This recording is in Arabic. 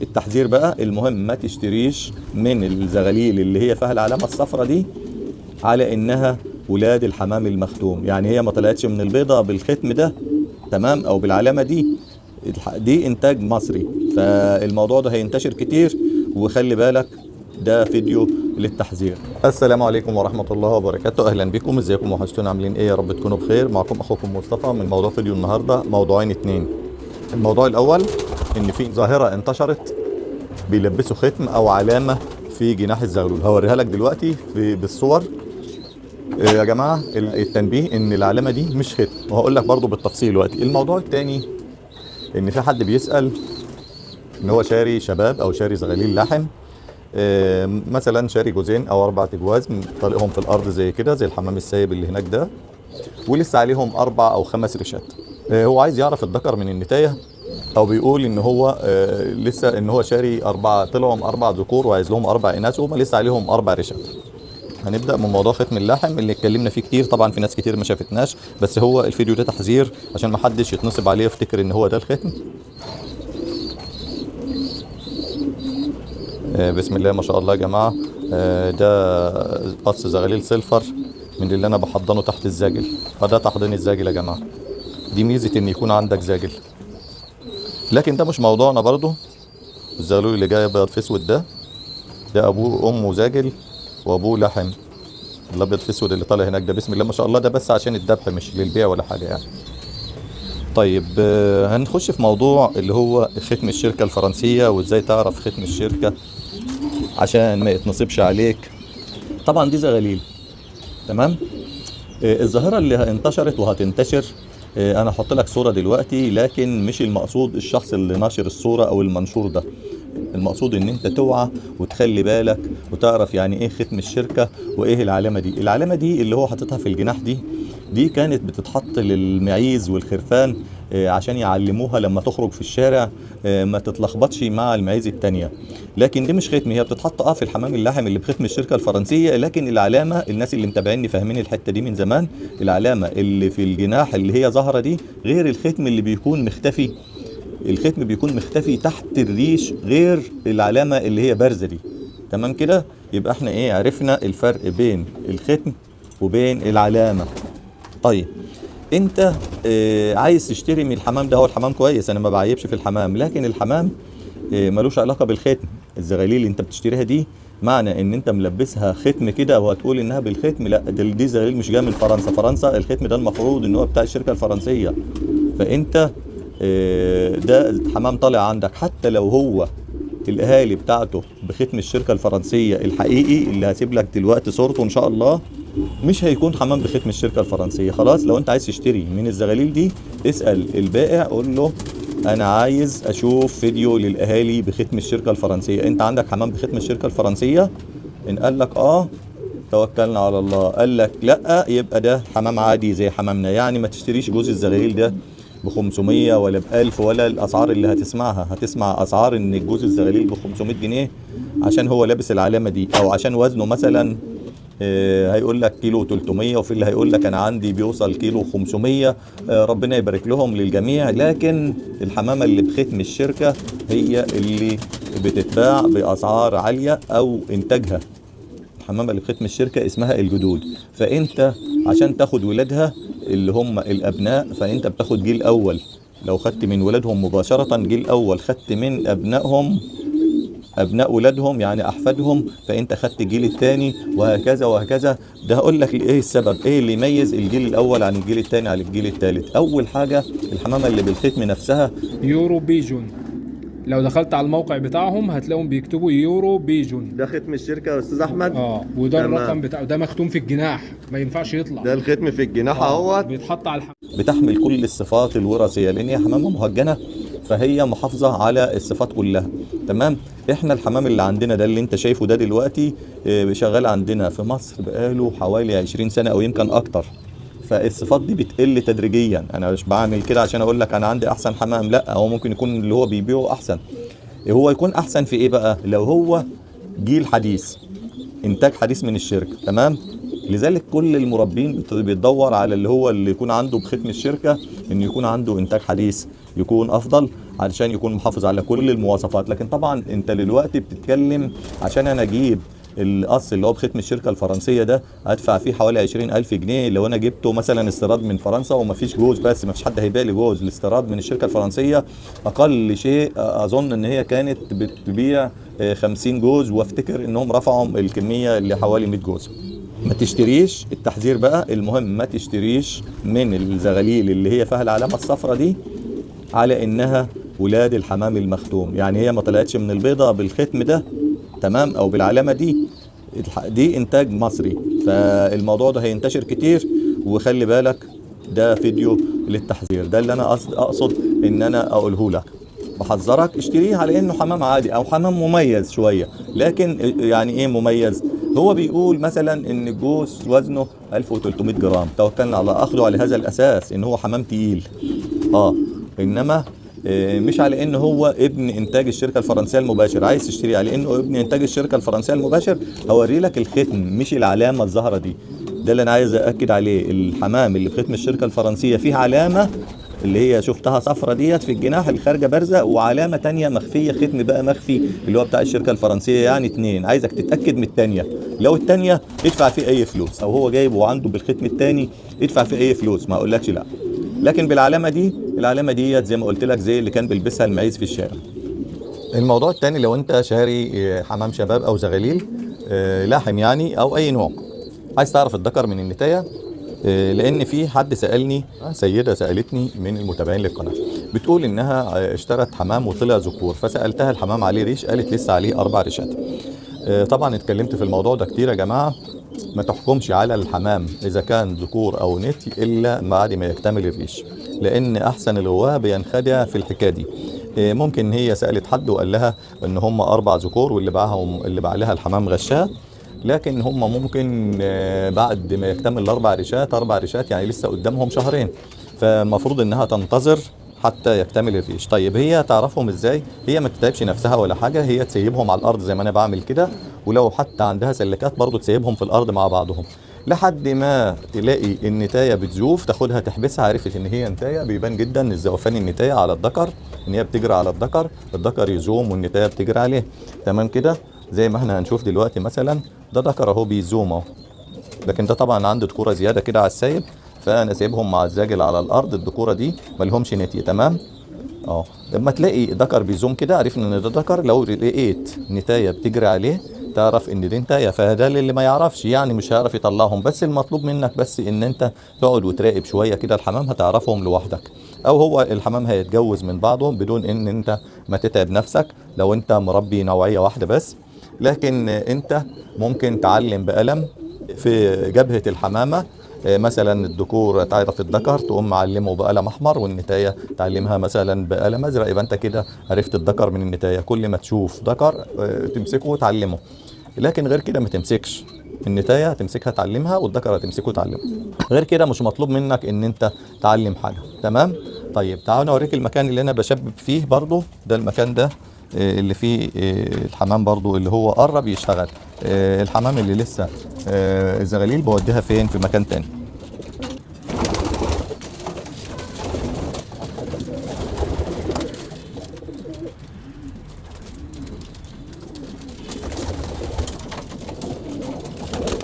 التحذير بقى المهم، ما تشتريش من الزغاليل اللي هي فيها العلامة الصفراء دي على انها ولاد الحمام المختوم، يعني هي ما طلعتش من البيضة بالختم ده، تمام، او بالعلامة دي. دي انتاج مصري، فالموضوع ده هينتشر كتير، وخلي بالك، ده فيديو للتحذير. السلام عليكم ورحمة الله وبركاته، اهلا بكم، ازيكم، وحشتونا، عاملين ايه؟ يا رب تكونوا بخير. معكم اخوكم مصطفى من موضوع فيديو النهاردة، موضوعين اتنين. الموضوع الاول ان في ظاهرة انتشرت بيلبسوا ختم او علامة في جناح الزغلول، هوريها لك دلوقتي بالصور. يا جماعة التنبيه ان العلامة دي مش ختم، وهقول لك برضو بالتفصيل دلوقتي. الموضوع التاني ان في حد بيسأل ان هو شاري شباب او شاري زغاليل لحم، مثلا شاري جوزين او 4 اجواز طالقهم في الارض زي كده، زي الحمام السايب اللي هناك ده، ولسه عليهم 4 أو 5 ريشات. هو عايز يعرف الذكر من النتاية، او بيقول ان هو لسه ان هو شاري 4 طلعهم 4 ذكور وعايز لهم 4 اناث، وهم لسه عليهم 4 ريشات. هنبدا من موضوع ختم اللحم اللي اتكلمنا فيه كتير، طبعا في ناس كتير ما شافتناش، بس هو الفيديو ده تحذير عشان ما حدش يتنصب عليه يفتكر ان هو ده الختم. بسم الله ما شاء الله يا جماعه. ده قص زغاليل سيلفر من اللي انا بحضنه تحت الزاجل، فده تحضين الزاجل يا جماعه. دي ميزه ان يكون عندك زاجل، لكن ده مش موضوعنا برضو. الزغلول اللي جاي ابيض في اسود ده ابوه وامه زاجل وابوه لحم. الابيض في اسود اللي طالع هناك ده بسم الله ما شاء الله، ده بس عشان الذبح مش للبيع ولا حاجه يعني. طيب هنخش في موضوع اللي هو ختم الشركه الفرنسيه، وازاي تعرف ختم الشركه عشان ما يتنصبش عليك. طبعا دي زغاليل، تمام. الظاهره اللي انتشرت وهتنتشر، انا هحط لك صوره دلوقتي، لكن مش المقصود الشخص اللي ناشر الصوره او المنشور ده. المقصود ان انت توعى وتخلي بالك وتعرف يعني ايه ختم الشركه وايه العلامه دي. العلامه دي اللي هو حاططها في الجناح دي كانت بتتحط للمعيز والخرفان عشان يعلموها لما تخرج في الشارع ما تتلخبطش مع المعيز التانية. لكن دي مش ختم، هي بتتحط في الحمام اللحم اللي بختم الشركة الفرنسية. لكن العلامة، الناس اللي متابعيني فاهمين الحتة دي من زمان، العلامة اللي في الجناح اللي هي ظاهرة دي غير الختم اللي بيكون مختفي. الختم بيكون مختفي تحت الريش غير العلامة اللي هي بارزة دي، تمام كده. يبقى احنا ايه، عرفنا الفرق بين الختم وبين العلامة. طيب انت عايز تشتري من الحمام ده، هو الحمام كويس، انا ما بعيبش في الحمام، لكن الحمام ملوش علاقة بالختم. الزغاليل اللي انت بتشتريها دي معنى ان انت ملبسها ختم كده وهتقول انها بالختم، لا، دي زغاليل مش جايه من فرنسا. فرنسا الختم ده المفروض ان هو بتاع الشركة الفرنسية. فانت ده حمام طالع عندك، حتى لو هو الاهالي بتاعته بختم الشركة الفرنسية الحقيقي اللي هسيب لك دلوقتي صورته ان شاء الله، مش هيكون حمام بختم الشركة الفرنسية. خلاص، لو انت عايز تشتري من الزغاليل دي اسأل البائع، قول له انا عايز اشوف فيديو للاهالي بختم الشركة الفرنسية، انت عندك حمام بختم الشركة الفرنسية؟ ان قال لك توكلنا على الله، قال لك لا، يبقى ده حمام عادي زي حمامنا. يعني ما تشتريش جوز الزغاليل ده ب 500 ولا ب 1000 ولا الاسعار اللي هتسمعها. هتسمع اسعار ان الجوز الزغاليل ب 500 جنيه عشان هو لابس العلامه دي، او عشان وزنه مثلا هيقول لك كيلو 300، وفي اللي هيقول لك انا عندي بيوصل كيلو 500. ربنا يبارك لهم للجميع. لكن الحمامه اللي بختم الشركه هي اللي بتتباع باسعار عاليه، او انتاجها الحمامه اللي بختم الشركه اسمها الجدود. فانت عشان تاخد ولادها اللي هم الابناء، فانت بتاخد جيل اول. لو خدت من ولادهم مباشره جيل اول، خدت من ابنائهم ابناء ولادهم يعني احفادهم، فانت خدت الجيل الثاني، وهكذا وهكذا. ده هقول لك ايه السبب، ايه اللي يميز الجيل الاول عن الجيل الثاني عن الجيل الثالث. اول حاجه الحمامه اللي بالختم نفسها يورو بيجون. لو دخلت على الموقع بتاعهم هتلاقيهم بيكتبوا يورو بيجون. ده ختم الشركه يا استاذ احمد. وده تمام. الرقم بتاعه، ده مختوم في الجناح، ما ينفعش يطلع. ده الختم في الجناح اهوت، بيتحط على بتحمل كل الصفات الوراثيه، لان هي حمامه مهجنه، فهي محافظه على الصفات كلها. تمام. احنا الحمام اللي عندنا ده اللي انت شايفه ده دلوقتي شغال عندنا في مصر بقاله حوالي 20 سنه او يمكن اكتر. فالصفات دي بتقل تدريجيا. انا مش بعمل كده عشان اقول لك انا عندي احسن حمام، لا، هو ممكن يكون اللي هو بيبيعه احسن. هو يكون احسن في ايه بقى؟ لو هو جيل حديث، انتاج حديث من الشركه، تمام. لذلك كل المربين بيتدور على اللي هو اللي يكون عنده بختم الشركه، ان يكون عنده انتاج حديث يكون افضل. علشان يكون محافظ على كل المواصفات. لكن طبعا انت دلوقتي بتتكلم عشان انا اجيب القص اللي هو بختم الشركه الفرنسيه ده ادفع فيه حوالي 20,000 جنيه. لو انا جبته مثلا استيراد من فرنسا ومفيش جوز، بس مفيش حد هيبيع لي جوز، الاستيراد من الشركه الفرنسيه اقل شيء اظن ان هي كانت بتبيع 50 جوز، وافتكر انهم رفعوا الكميه لحوالي 100 جوز. ما تشتريش، التحذير بقى المهم، ما تشتريش من الزغاليل اللي هي فيها العلامه الصفراء دي على انها ولاد الحمام المختوم. يعني هي ما طلعتش من البيضه بالختم ده تمام او بالعلامه دي انتاج مصري، فالموضوع ده هينتشر كتير. وخلي بالك ده فيديو للتحذير، ده اللي انا اقصد ان انا اقوله لك. بحذرك اشتريه على انه حمام عادي او حمام مميز شويه. لكن يعني ايه مميز؟ هو بيقول مثلا ان الجوز وزنه 1300 جرام، توكلنا على اخذه على هذا الاساس ان هو حمام تقيل. انما مش على ان هو ابن انتاج الشركه الفرنسيه المباشر. عايز تشتري على انه ابن انتاج الشركه الفرنسيه المباشر، هوري لك الختم مش العلامه الظاهره دي. ده اللي انا عايز ااكد عليه. الحمام اللي بختم الشركه الفرنسيه فيه علامه اللي هي شفتها صفرة ديت في الجناح اللي خارجه بارزه، وعلامه تانية مخفيه، ختم بقى مخفي اللي هو بتاع الشركه الفرنسيه، يعني اتنين. عايزك تتاكد من التانية. لو التانية ادفع فيه اي فلوس، او هو جايبه وعنده بالختم التاني ادفع فيه اي فلوس، ما اقولكش لا. لكن بالعلامه دي، العلامه ديت زي ما قلت لك زي اللي كان بيلبسها المعيز في الشارع. الموضوع الثاني، لو انت شاري حمام شباب او زغاليل لاحم يعني او اي نوع، عايز تعرف الذكر من النتايه، لان في حد سالني، سيده سالتني من المتابعين للقناه، بتقول انها اشترت حمام وطلع ذكور، فسالتها الحمام عليه ريش؟ قالت لسه عليه 4 ريشات. طبعا اتكلمت في الموضوع ده كتير يا جماعه. ما تحكمش على الحمام اذا كان ذكور او نتي الا بعد ما يكتمل الريش، لان احسن الغواة بينخدع في الحكايه دي. ممكن هي سالت حد وقال لها ان هم 4 ذكور واللي باعهم اللي باع لها الحمام غشاه، لكن هم ممكن بعد ما يكتمل ال4 ريشات يعني لسه قدامهم شهرين، فالمفروض انها تنتظر حتى يكتمل الريش. طيب هي تعرفهم ازاي؟ هي ما تتعبش نفسها ولا حاجه، هي تسيبهم على الارض زي ما انا بعمل كده، ولو حتى عندها سلكات برضو تسيبهم في الارض مع بعضهم لحد ما تلاقي النتايه بتزوف، تاخدها تحبسها. عرفت ان هي نتايه، بيبان جدا الزوفان النتايه على الذكر، ان هي بتجري على الذكر يزوم والنتايه بتجري عليه. تمام كده، زي ما احنا هنشوف دلوقتي مثلا ده ذكر اهو بيزوم اهو، لكن ده طبعا عنده ذكوره زياده كده على السايب، فانا سايبهم مع الزاجل على الارض. الذكوره دي ما لهمش نتيه. تمام. لما تلاقي ذكر بيزوم كده عرفنا ان ده ذكر. لو لقيت نتايه بتجري عليه تعرف ان دي نتايه. فده اللي ما يعرفش يعني مش هيعرف يطلعهم، بس المطلوب منك بس ان انت تقعد وتراقب شويه كده الحمام، هتعرفهم لوحدك. او هو الحمام هيتجوز من بعضهم بدون ان انت ما تتعب نفسك لو انت مربي نوعيه واحده بس. لكن انت ممكن تعلم بقلم في جبهه الحمامه، مثلا الذكور تعرف الذكر تقوم معلمه بقلم احمر، والنتايه تعلمها مثلا بقلم ازرق، يبقى انت كده عرفت الذكر من النتايه. كل ما تشوف ذكر تمسكه وتعلمه، لكن غير كده ما تمسكش. النتايه تمسكها تعلمها، والذكر هتمسكه تعلمه. غير كده مش مطلوب منك ان انت تعلم حاجه. تمام. طيب تعالوا اوريك المكان اللي انا بشبب فيه برضو. ده المكان ده اللي فيه الحمام برضو اللي هو قرب يشتغل. الحمام اللي لسه الزغاليل بوديها فين؟ في مكان تاني.